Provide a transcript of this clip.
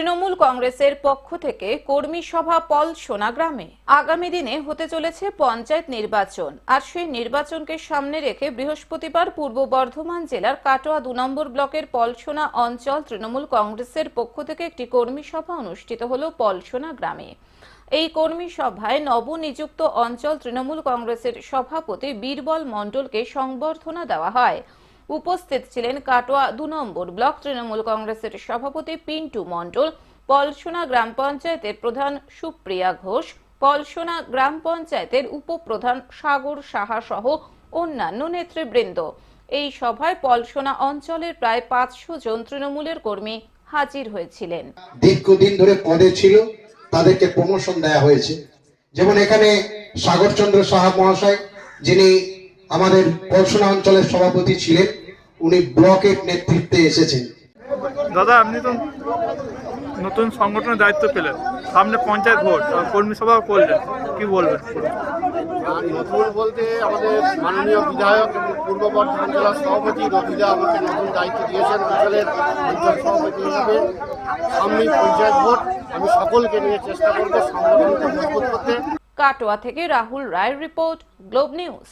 তৃণমূল কংগ্রেসের পক্ষ থেকে কর্মী সভা পলসোনা গ্রামে। আগামী দিনে হতে চলেছে পঞ্চায়েত নির্বাচন, আর সেই নির্বাচনকে সামনে রেখে বৃহস্পতিবার পূর্ব বর্ধমান জেলার কাটোয়া 2 নম্বর ব্লকের পলসোনা অঞ্চল তৃণমূল কংগ্রেসের পক্ষ থেকে একটি কর্মী সভা অনুষ্ঠিত হলো পলসোনা গ্রামে। এই কর্মী সভায় নবনিযুক্ত অঞ্চল তৃণমূল কংগ্রেসের সভাপতি বীরবল মণ্ডলকে সংবর্ধনা দেওয়া হয়। উপস্থিত ছিলেন কাটোয়া 2 নম্বর ব্লক তৃণমূল কংগ্রেসের সভাপতি পিন্টু মণ্ডল, পলসোনা গ্রাম পঞ্চায়েতের প্রধান সুপ্রিয়া ঘোষ, পলসোনা গ্রাম পঞ্চায়েতের উপপ্রধান সাগর সাহা সহ অন্যান্য নেতৃবৃন্দ। এই সভায় পলসোনা অঞ্চলের প্রায় 500 জন তৃণমূলের কর্মী হাজির হয়েছিলেন। দীর্ঘদিন ধরে পদে ছিল, তাদেরকে প্রমোশন দেওয়া হয়েছে। যেমন এখানে সাগরচন্দ্র সাহা মহাশয়, যিনি আমাদের পলসোনা অঞ্চলের সভাপতি ছিলেন, উনি ব্লকের নেতৃত্বে এসেছেন। দাদা, আপনি তো নতুন সংগঠনের দায়িত্ব পেলেন, সামনে পঞ্চায়েত ভোট, কর্মী সভাও করলেন, কি বলবেন? নতুন বলতে আমাদের মাননীয় বিধায়ক এবং পূর্ব বর্ধমান জেলার সভাপতি রবিদা আমাকে নতুন দায়িত্ব দিয়েছেন অঞ্চলের অঞ্চল সভাপতি হিসাবে। সামনেই পঞ্চায়েত ভোট, আমি সকলকে নিয়ে চেষ্টা করবো সংগঠনকে মজবুত করতে। কাটোয়া থেকে রাহুল রায়ের রিপোর্ট, গ্লোব নিউজ।